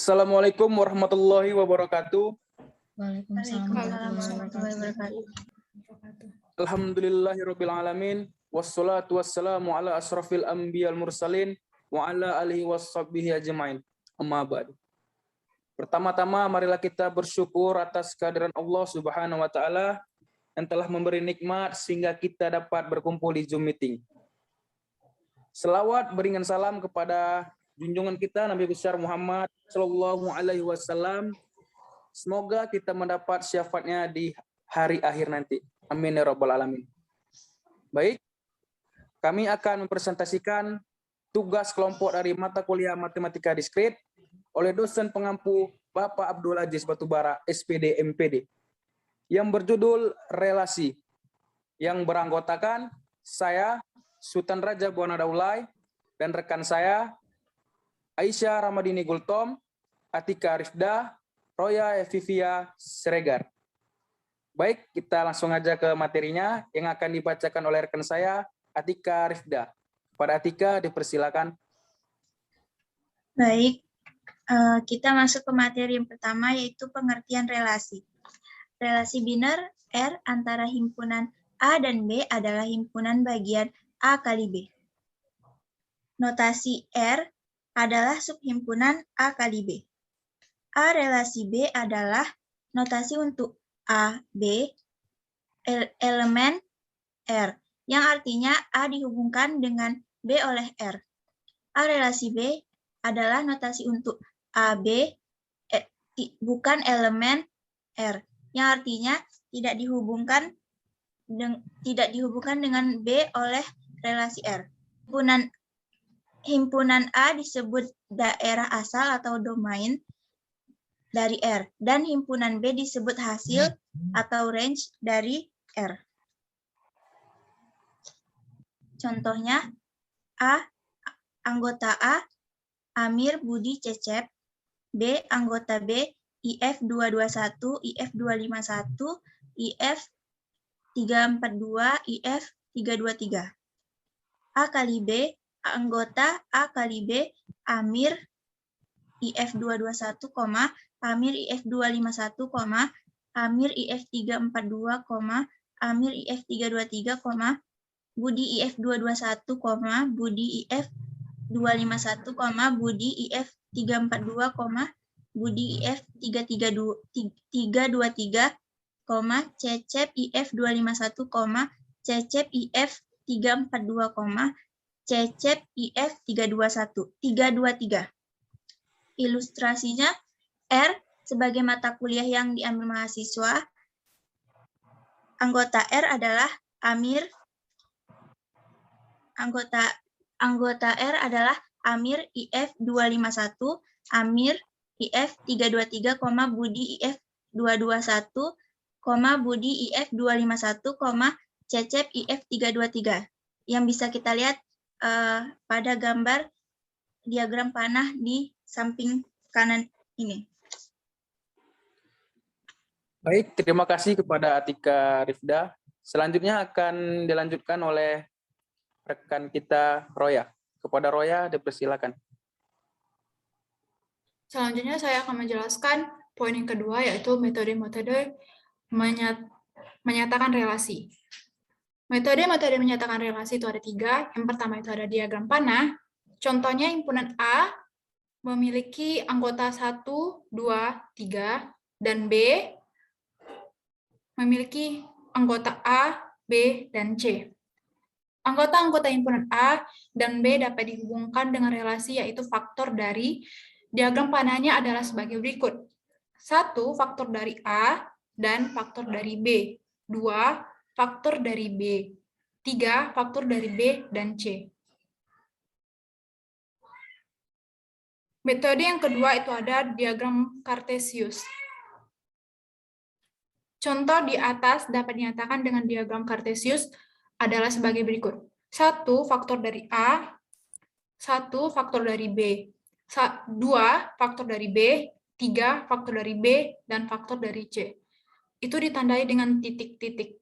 Assalamualaikum warahmatullahi wabarakatuh. Waalaikumsalam warahmatullahi wabarakatuh. Alhamdulillahirabbil alamin wassalatu wassalamu ala asrafil anbiyal mursalin wa ala alihi washabbihi ajmain. Amma ba'du. Pertama-tama marilah kita bersyukur atas kehadiran Allah Subhanahu wa taala yang telah memberi nikmat sehingga kita dapat berkumpul di Zoom meeting. Selawat beringan salam kepada junjungan kita Nabi besar Muhammad sallallahu alaihi wasallam. Semoga kita mendapat syafaatnya di hari akhir nanti. Amin ya rabbal alamin. Baik, kami akan mempresentasikan tugas kelompok dari mata kuliah Matematika Diskrit oleh dosen pengampu Bapak Abdul Aziz Batubara, SPD MPD, yang berjudul Relasi, yang beranggotakan saya, Sultan Raja Buana Daulay, dan rekan saya, Aisyah Ramadini Gultom, Atika Rifda, Roya Evivia Siregar. Baik, kita langsung aja ke materinya yang akan dibacakan oleh rekan saya, Atika Rifda. Pada Atika, dipersilakan. Baik, kita masuk ke materi yang pertama, yaitu pengertian relasi. Relasi biner R antara himpunan A dan B adalah himpunan bagian A kali B. Notasi R adalah subhimpunan A kali B. A relasi B adalah notasi untuk A, B, elemen R, yang artinya A dihubungkan dengan B oleh R. A relasi B adalah notasi untuk A, B, bukan elemen R, yang artinya tidak dihubungkan dengan B oleh relasi R. Himpunan A disebut daerah asal atau domain dari R, dan himpunan B disebut hasil atau range dari R. Contohnya, A, anggota A, Amir, Budi, Cecep. B, anggota B, IF 221, IF 251, IF 342, IF 323. A kali B, anggota A kali B, Amir, IF 221, Amir IF 251, Amir IF 342, Amir IF 323, Budi IF 221, Budi IF 251, Budi IF 342, Budi IF 323, Cecep IF 251, Cecep IF 342, Cecep IF 323. Ilustrasinya, R sebagai mata kuliah yang diambil mahasiswa. Anggota R adalah Amir. Anggota R adalah Amir IF 251, Amir IF 323, Budi IF 221, Budi IF 251, Cecep IF 323. Yang bisa kita lihat pada gambar diagram panah di samping kanan ini. Baik, terima kasih kepada Atika Rifda. Selanjutnya akan dilanjutkan oleh rekan kita Roya. Kepada Roya, dipersilakan. Selanjutnya saya akan menjelaskan poin yang kedua, yaitu metode-metode menyatakan relasi. Metode-metode menyatakan relasi itu ada 3. Yang pertama itu ada diagram panah. Contohnya himpunan A memiliki anggota 1, 2, 3, dan B memiliki anggota A, B, dan C. Anggota-anggota himpunan A dan B dapat dihubungkan dengan relasi, yaitu faktor dari diagram panahnya adalah sebagai berikut. 1, faktor dari A dan faktor dari B. 2, faktor dari B. 3, faktor dari B dan C. Metode yang kedua itu ada diagram Cartesius. Contoh di atas dapat dinyatakan dengan diagram Cartesius adalah sebagai berikut. 1, faktor dari A, 1, faktor dari B, 2, faktor dari B, 3, faktor dari B, dan faktor dari C. Itu ditandai dengan titik-titik.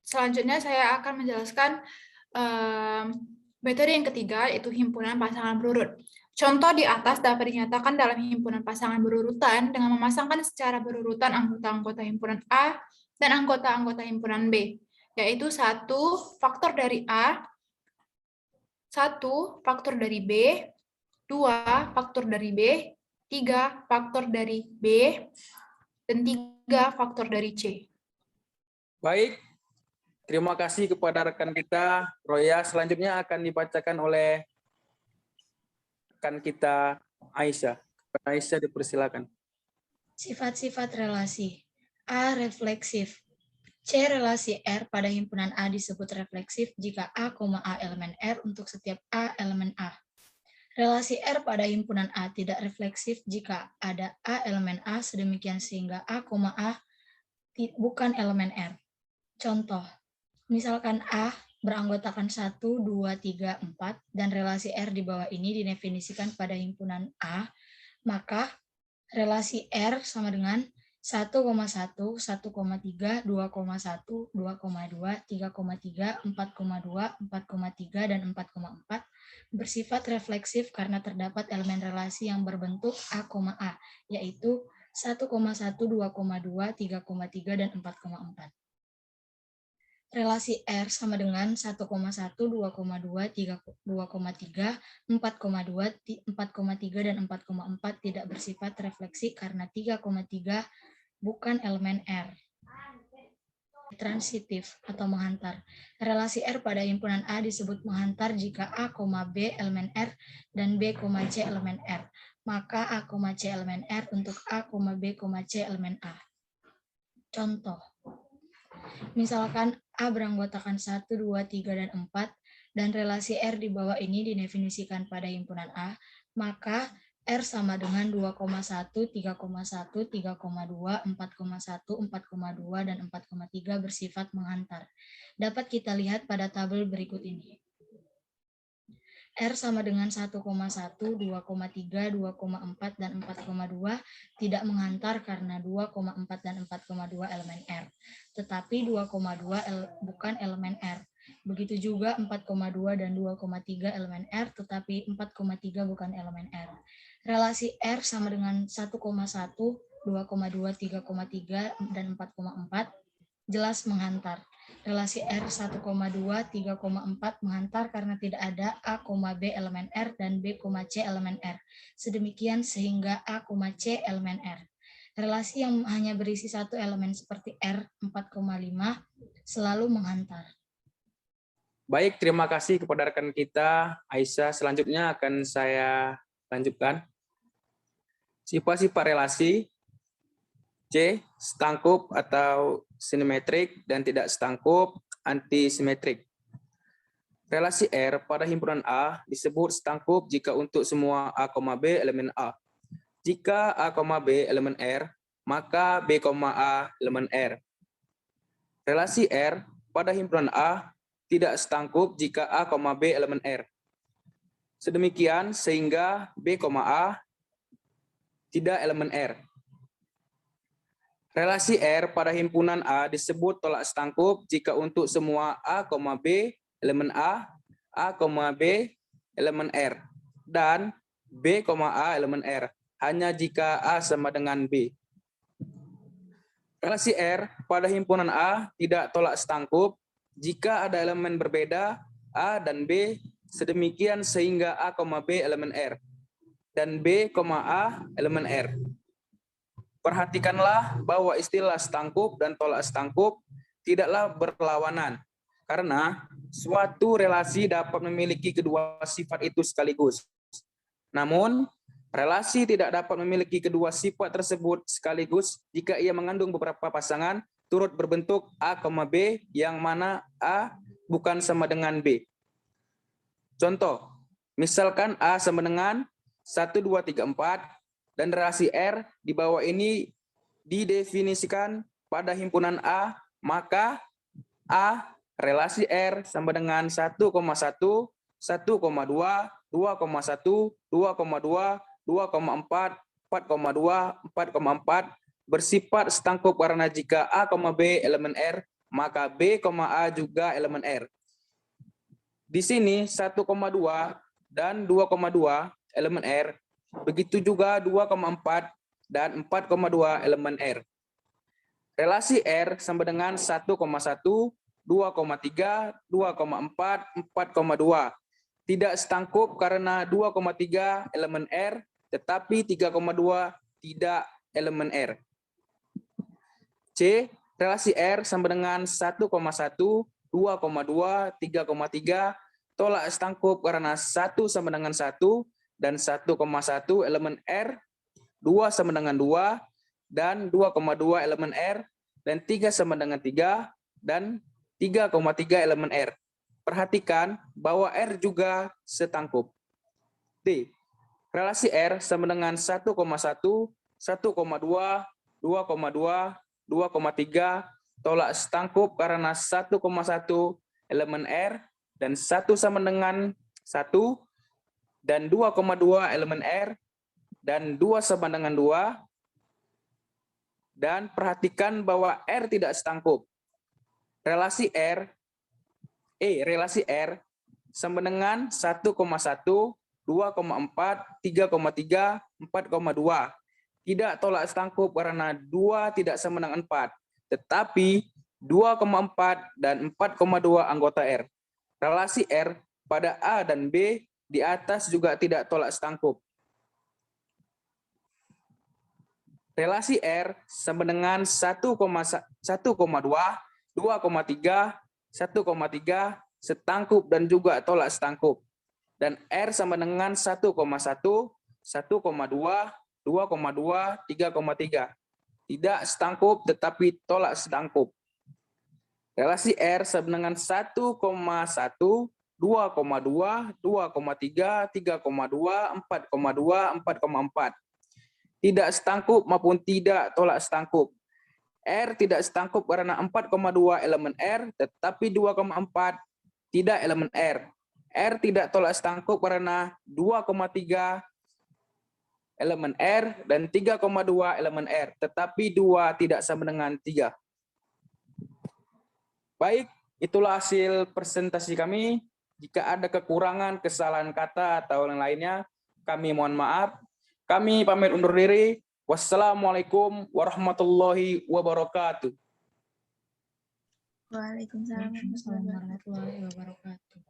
Selanjutnya saya akan menjelaskan metode yang ketiga, yaitu himpunan pasangan berurut. Contoh di atas dapat dinyatakan dalam himpunan pasangan berurutan dengan memasangkan secara berurutan anggota-anggota himpunan A dan anggota-anggota himpunan B, yaitu 1 faktor dari A, 1 faktor dari B, 2 faktor dari B, 3 faktor dari B, dan 3 faktor dari C. Baik, terima kasih kepada rekan kita, Roya. Selanjutnya akan dibacakan oleh rekan kita, Aisyah. Aisyah, dipersilakan. Sifat-sifat relasi. A. Refleksif. C. Relasi R pada himpunan A disebut refleksif jika A, A elemen R untuk setiap A elemen A. Relasi R pada himpunan A tidak refleksif jika ada A elemen A sedemikian sehingga A, A bukan elemen R. Contoh, misalkan A beranggotakan 1, 2, 3, 4, dan relasi R di bawah ini didefinisikan pada himpunan A, maka relasi R sama dengan 1,1, 1,3, 2,1, 2,2, 3,3, 4,2, 4,3, dan 4,4 bersifat refleksif karena terdapat elemen relasi yang berbentuk A, yaitu 1,1, 2,2, 3,3, dan 4,4. Relasi R sama dengan 1,1, 2,2, 2,3, 4,2, 4,3, dan 4,4 tidak bersifat refleksi karena 3,3 bukan elemen R. Transitif atau menghantar. Relasi R pada himpunan A disebut menghantar jika A, B elemen R dan B, C elemen R. Maka A, C elemen R untuk A, B, C elemen A. Contoh. Misalkan A beranggotakan 1, 2, 3, dan 4, dan relasi R di bawah ini didefinisikan pada himpunan A, maka R sama dengan 2,1, 3,1, 3,2, 4,1, 4,2, dan 4,3 bersifat menghantar. Dapat kita lihat pada tabel berikut ini. R sama dengan 1,1, 2,3, 2,4, dan 4,2 tidak menghantar karena 2,4 dan 4,2 elemen R. Tetapi 2,2 bukan elemen R. Begitu juga 4,2 dan 2,3 elemen R, tetapi 4,3 bukan elemen R. Relasi R sama dengan 1,1, 2,2, 3,3, dan 4,4 jelas menghantar. Relasi R 1,2, 3,4 menghantar karena tidak ada A, B elemen R dan B, C elemen R. Sedemikian sehingga A, C elemen R. Relasi yang hanya berisi satu elemen seperti R 4,5 selalu menghantar. Baik, terima kasih kepada rekan kita, Aisyah. Selanjutnya akan saya lanjutkan. Sifat-sifat relasi. C. Setangkup atau simetrik dan tidak setangkup antisimetrik. Relasi R pada himpunan A disebut setangkup jika untuk semua A, B elemen A. Jika A, B elemen R, maka B, A elemen R. Relasi R pada himpunan A tidak setangkup jika A, B elemen R. Sedemikian sehingga B, A tidak elemen R. Relasi R pada himpunan A disebut tolak setangkup jika untuk semua A, B elemen A, B elemen R, dan B, A elemen R, hanya jika A sama dengan B. Relasi R pada himpunan A tidak tolak setangkup jika ada elemen berbeda A dan B sedemikian sehingga A, B elemen R, dan B, A elemen R. Perhatikanlah bahwa istilah setangkup dan tolak setangkup tidaklah berlawanan, karena suatu relasi dapat memiliki kedua sifat itu sekaligus. Namun, relasi tidak dapat memiliki kedua sifat tersebut sekaligus jika ia mengandung beberapa pasangan turut berbentuk A, B, yang mana A bukan sama dengan B. Contoh, misalkan A sama dengan 1, 2, 3, 4, dan relasi R di bawah ini didefinisikan pada himpunan A, maka A relasi R sama dengan 1,1, 1,2, 2,1, 2,2, 2,4, 4,2, 4,4 bersifat setangkup karena jika A, B elemen R, maka B, A juga elemen R. Di sini 1,2 dan 2,2 elemen R. Begitu juga 2,4 dan 4,2 elemen R. Relasi R sama dengan 1,1, 2,3, 2,4, 4,2. Tidak setangkup karena 2,3 elemen R, tetapi 3,2 tidak elemen R. C. Relasi R sama dengan 1,1, 2,2, 3,3, tolak setangkup karena 1 sama dengan 1, dan 1,1 elemen R, 2 sama dengan 2, dan 2,2 elemen R, dan 3 sama dengan 3, dan 3,3 elemen R. Perhatikan bahwa R juga setangkup. D. Relasi R sama dengan 1,1, 1,2, 2,2, 2,3, tolak setangkup karena 1,1 elemen R, dan 1 sama dengan 1, dan 2,2 elemen R, dan 2 sama dengan 2, dan perhatikan bahwa R tidak setangkup. Relasi R sama dengan 1,1, 2,4, 3,3, 4,2. Tidak tolak setangkup karena 2 tidak sama dengan 4, tetapi 2,4 dan 4,2 anggota R. Relasi R pada A dan B di atas juga tidak tolak setangkup. Relasi R sama dengan 1,2, 2,3, 1,3, setangkup dan juga tolak setangkup. Dan R sama dengan 1,1, 1,2, 2,2, 3,3. Tidak setangkup tetapi tolak setangkup. Relasi R sama dengan 1,1, 2,2, 2,3, 3,2, 4,2, 4,4. Tidak setangkup maupun tidak tolak setangkup. R tidak setangkup karena 4,2 elemen R, tetapi 2,4 tidak elemen R. R tidak tolak setangkup karena 2,3 elemen R dan 3,2 elemen R, tetapi 2 tidak sama dengan 3. Baik, itulah hasil presentasi kami. Jika ada kekurangan, kesalahan kata, atau yang lainnya, kami mohon maaf. Kami pamit undur diri. Wassalamualaikum warahmatullahi wabarakatuh. Waalaikumsalam warahmatullahi wabarakatuh. Warahmatullahi wabarakatuh.